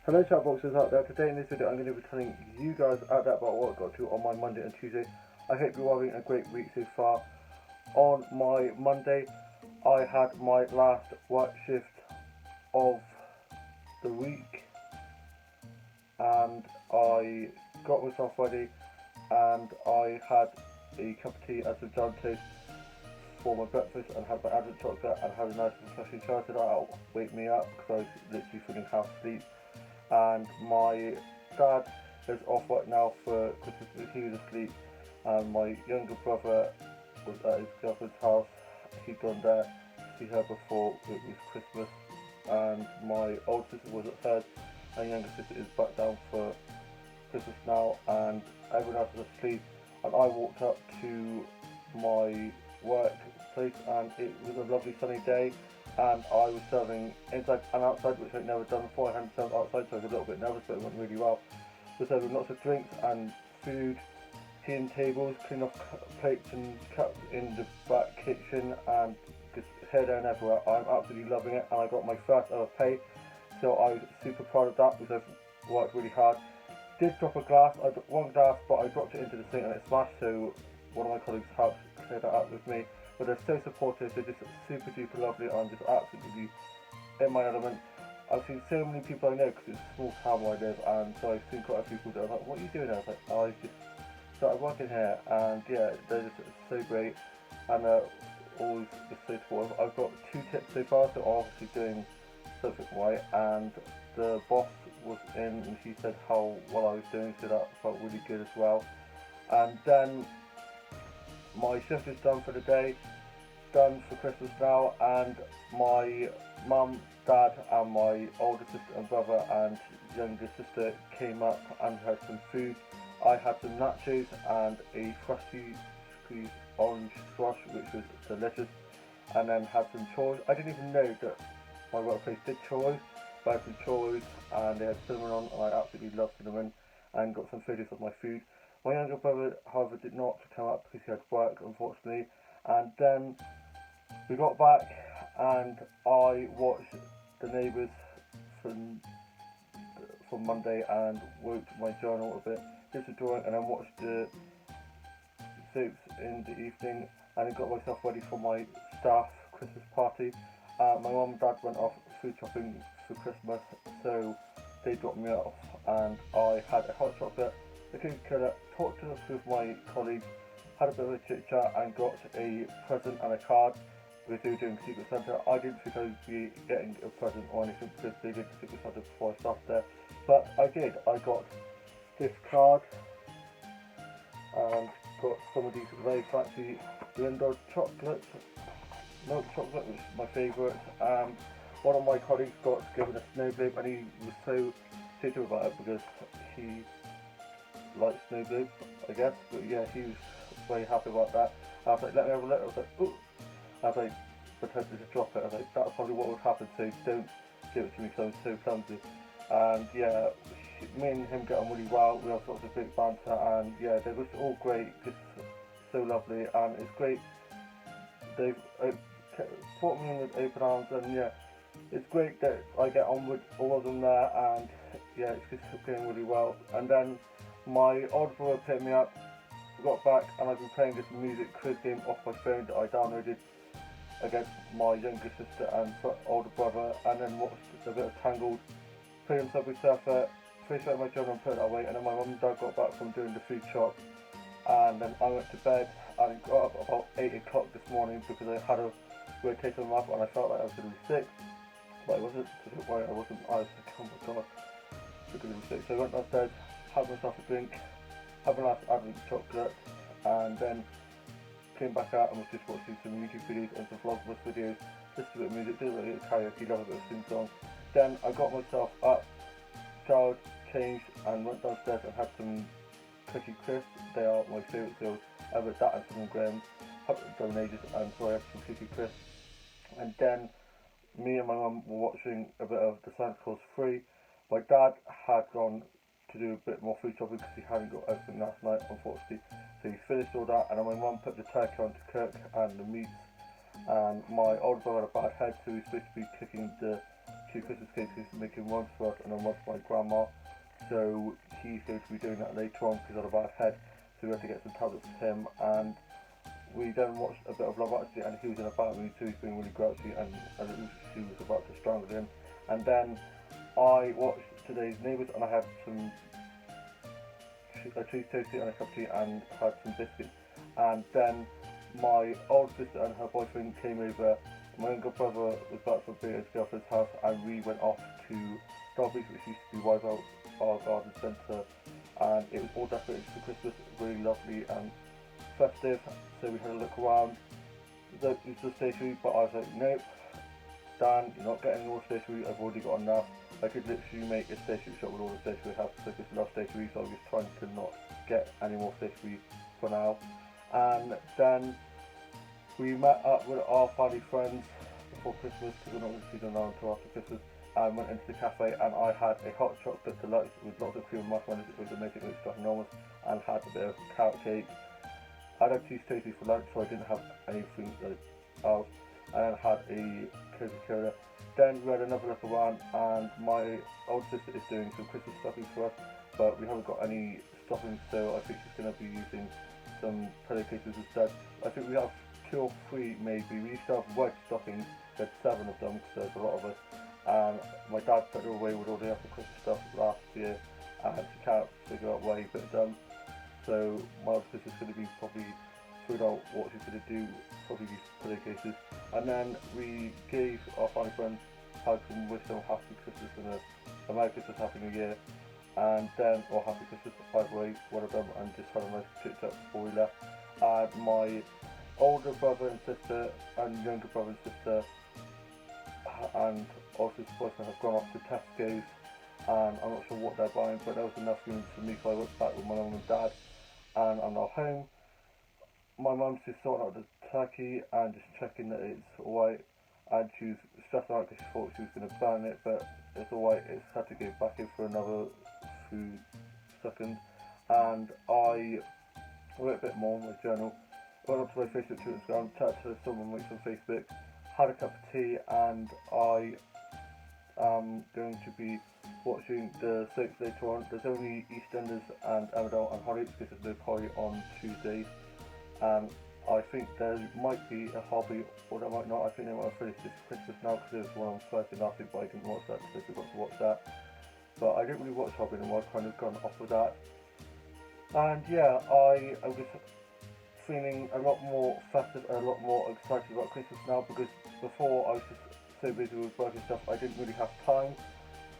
Hello chatboxes out there, today in this video I'm going to be telling you guys out there about what I got to on my Monday and Tuesday. I hope you're having a great week so far. On my Monday I had my last work shift of the week and I got myself ready and I had a cup of tea and some jam toast for my breakfast and had my advent chocolate and had a nice refreshing shower. So that'll wake me up because I was literally feeling half asleep. And my dad is off right now for Christmas. He was asleep, and my younger brother was at his girlfriend's house. He'd gone there to see her before it was Christmas, and my older sister was at hers, and younger sister is back down for Christmas now, and everyone else was asleep. And I walked up to my workplace, and it was a lovely sunny day. And I was serving inside and outside, which I'd never done before. I hadn't served outside, so I was a little bit nervous, but it went really well. We were serving lots of drinks and food, cleaning tables, cleaning off plates and cups in the back kitchen, and just here, there and everywhere. I'm absolutely loving it, and I got my first ever pay, so I was super proud of that because I've worked really hard. Did drop a glass, I dropped one glass, but I dropped it into the sink and it smashed, so one of my colleagues helped clear that up with me. But they're so supportive, they're just super duper lovely, and I'm just absolutely in my element. I've seen so many people I know because it's a small town where I live, and so I've seen quite a few people that are like, what are you doing? I was like, oh, I just started working here, and yeah, they're just so great, and always just so supportive. I've got 2 tips so far, so I'm obviously doing something right, and the boss was in and she said how well I was doing, so that felt really good as well. And then my shift is done for the day, done for Christmas now, and my mum, dad and my older sister and brother and younger sister came up and had some food. I had some nachos and a freshly squeezed orange squash, which was delicious, and then had some churros. I didn't even know that my workplace did churros, but I had some churros and they had cinnamon on, and I absolutely love cinnamon, and got some photos of my food. My younger brother, however, did not come up because he had work, unfortunately, and then we got back and I watched The Neighbours from Monday and wrote my journal a bit, did some drawing, and then watched the soaps in the evening, and I got myself ready for my staff Christmas party. My mum and dad went off food shopping for Christmas, so they dropped me off, and I had a hot chocolate, a cookie cutter, talked to with my colleagues, had a bit of a chit chat, and got a present and a card because they were doing Secret Santa. I didn't think I would be getting a present or anything because they did Secret Santa before I started there, but I did. I got this card and got some of these very fancy Lindor chocolates, milk chocolate, which is my favourite, and one of my colleagues got given a snow globe, and he was so secretive about it because he likes snow globes, I guess, but yeah, he was very happy about that. I was like, let me have a look. I was like, ooh. I was like, pretending to drop it. I was like, that's probably what would happen, so don't give it to me because I'm so clumsy. And yeah, me and him get on really well. We have lots of great banter, and yeah, they're just all great, just so lovely, and it's great. They've brought me in with open arms, and yeah, it's great that I get on with all of them there, and yeah, it's just going really well. And then my older brother picked me up, got back, and I've been playing this music quiz game off my phone that I downloaded against my younger sister and older brother, and then watched a bit of Tangled, played on Subway Surfer, finished out my journal and put it away, and then my mum and dad got back from doing the food shop, and then I went to bed and got up about 8 o'clock this morning because I had a weird taste in my mouth and I felt like I was going to be sick, but I wasn't, so don't worry, I wasn't. I was like, oh my god, I'm going to be sick. So I went downstairs, had myself a drink, had my last advent chocolate, and then came back out and was just watching some YouTube videos and some vlogmas videos, just a bit of music, did a bit of karaoke, love a bit of sing song. Then I got myself up, showered, changed, and went downstairs and had some cookie crisps. They are my favourite, so I had that and some grahams, haven't done in ages, and so I had some cookie crisps. And then me and my mum were watching a bit of the Santa Claus 3. My dad had gone to do a bit more food shopping because he hadn't got everything last night, unfortunately. So he finished all that, and then my mum put the turkey on to cook and the meats. And my older brother had a bad head, so he's supposed to be cooking the 2 Christmas cakes. He's making one for us and then one for my grandma. So he's going to be doing that later on because he's got a bad head. So we had to get some tablets for him, and we then watched a bit of Love Actually, and he was in a bad mood, so he's being really grouchy, and she was about to strangle him. And then I watched Today's Neighbours, and I had a cheese toastie and a cup of tea, and had some biscuits. And then my older sister and her boyfriend came over. My younger brother was back from being at his girlfriend's house, and we went off to Derby's, which used to be Wiseout, our garden centre, and it was all decorated for Christmas, really lovely and festive. So we had a look around the stationery, but I was like, nope, Dan, you're not getting more stationery, I've already got enough. I could literally make a stationery shop with all the stationery I have, because I just love stationery, so I was just trying to not get any more stationery for now. And then we met up with our family friends before Christmas, because we're not going to see them now until after Christmas, and went into the cafe, and I had a hot chocolate deluxe with lots of cream and marshmallows. It was amazing, it was enormous, and had a bit of carrot cake. I had cheese toasties for lunch, so I didn't have anything else, and then had a Coca-Cola. Then we had another look around, and my older sister is doing some Christmas stuffing for us, but we haven't got any stuffing, so I think she's going to be using some pillowcases instead. I think we have 2 or 3 maybe. We used to have wedge stuffing, we had 7 of them because there's a lot of us, and my dad put it away with all the other Christmas stuff last year, and she can't figure out why he put it done. So my older sister's going to be probably figuring out what she's going to do, probably use pillowcases. And then we gave our family friends hugs and wished them happy Christmas and a Merry Christmas, Happy New Year, and then, or Happy Christmas either way, one of them, and just had a nice chit chat before we left. And my older brother and sister and younger brother and sister and also his boyfriend have gone off to Tesco's, and I'm not sure what they're buying, but there was enough room for me, so I went back with my mum and dad, and I'm now home. My mum's just sorting out the turkey and just checking that it's alright, and she was stressing out because she thought she was going to burn it, but it's alright. It's had to go back in for another few seconds. And I wrote a bit more in my journal, went onto my Facebook, Twitter, Instagram, chatted to someone mates on Facebook, had a cup of tea, and I am going to be watching the soaps later on. There's only EastEnders and Emmerdale and Hollyoaks because there's no Polly on Tuesdays. I think there might be a hobby, or there might not. I think they might have finished this Christmas now because there was one on Thursday last week, but I didn't watch that because I forgot to watch that. But I didn't really watch Hobby anymore, I've kind of gone off with that. And yeah, I'm just feeling a lot more festive and a lot more excited about Christmas now, because before I was just so busy with work and stuff, I didn't really have time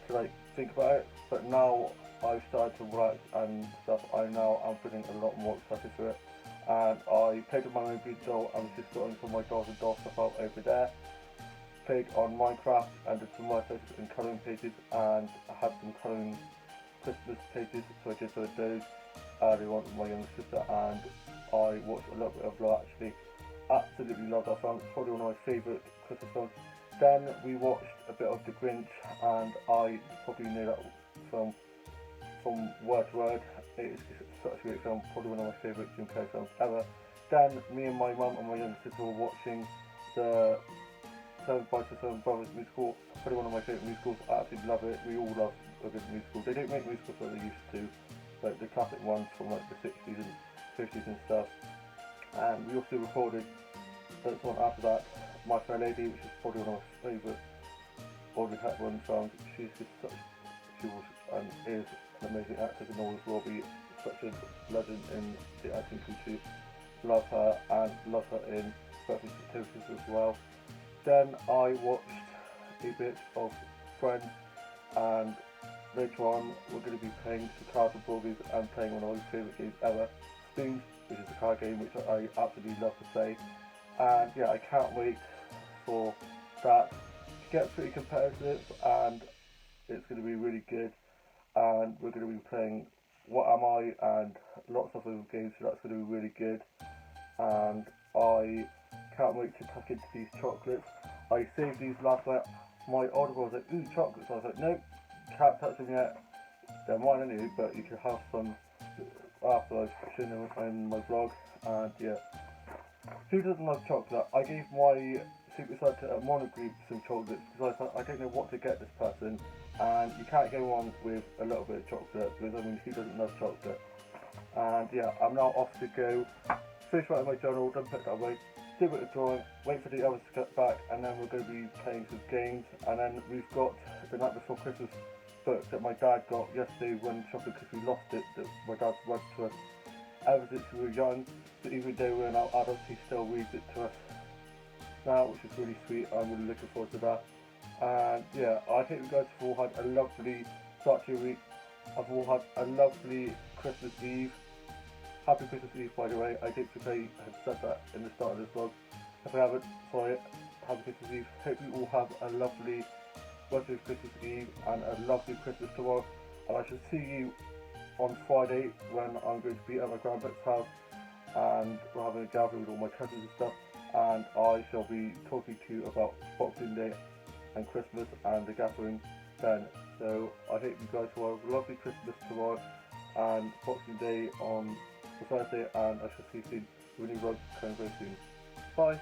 to like think about it. But now I've started to relax and stuff, I now am feeling a lot more excited for it. And I played with my Moby doll. I was just sorting some of my dolls and doll stuff out over there. Played on Minecraft and did some word searches and colouring pages, and I had some colouring Christmas pages, so I just did those earlier on with my younger sister, and I watched a little bit of Love Actually. Absolutely loved that film. It's probably one of my favourite Christmas films. Then we watched a bit of The Grinch, and I probably know that film from word to word. It is such a great film, probably one of my favourite Jim Carrey films ever. Then me and my mum and my younger sister were watching the Seven Brothers and Seven Brothers musical, probably one of my favourite musicals. I absolutely love it. We all love a good musical. They don't make musicals like they used to, like the classic ones from like the 60s and 50s and stuff. And we also recorded the one after that, My Fair Lady, which is probably one of my favourite Audrey Hepburn songs. She's just such, she was and is an amazing actress, and always will be such a legend in the acting country. Love her, and love her in Breakfast at Tiffany's as well. Then I watched a bit of Friends, and later on we're going to be playing some cards and board games and playing one of my favourite games ever, Spoons, which is a card game which I absolutely love to play. And yeah, I can't wait for that to get pretty competitive, and it's going to be really good. And we're going to be playing What Am I and lots of other games, so that's going to be really good. And I can't wait to tuck into these chocolates. I saved these last night. My older brother was like, ooh, chocolates. I was like, nope, can't touch them yet. They're mine anyway, but you can have some after I've shown them in my vlog. And yeah, who doesn't love chocolate? I gave my secret Santa monogreed some chocolates because I thought I don't know what to get this person, and you can't go on with a little bit of chocolate because I mean who doesn't love chocolate? And yeah, I'm now off to go finish writing my journal, then put that away, do a bit of drawing, wait for the others to get back, and then we're going to be playing some games. And then we've got the Night Before Christmas book that my dad got yesterday when shopping because we lost it, that my dad's read to us ever since we were young. So even though we're now adults, he still reads it to us now, which is really sweet. I'm really looking forward to that. And yeah, I hope you guys have all had a lovely start to your week. I've all had a lovely Christmas Eve. Happy Christmas Eve, by the way. I don't think I had said that in the start of this vlog. If I haven't, sorry. Happy Christmas Eve. Hope you all have a lovely rest of Christmas Eve and a lovely Christmas tomorrow. And I shall see you on Friday when I'm going to be at my grandparents' house and we're having a gathering with all my cousins and stuff. And I shall be talking to you about Boxing Day and Christmas and the gathering then. So I hope you guys will have a lovely Christmas tomorrow and Boxing Day on Thursday, and I shall see you soon with a new vlog coming very soon. Bye!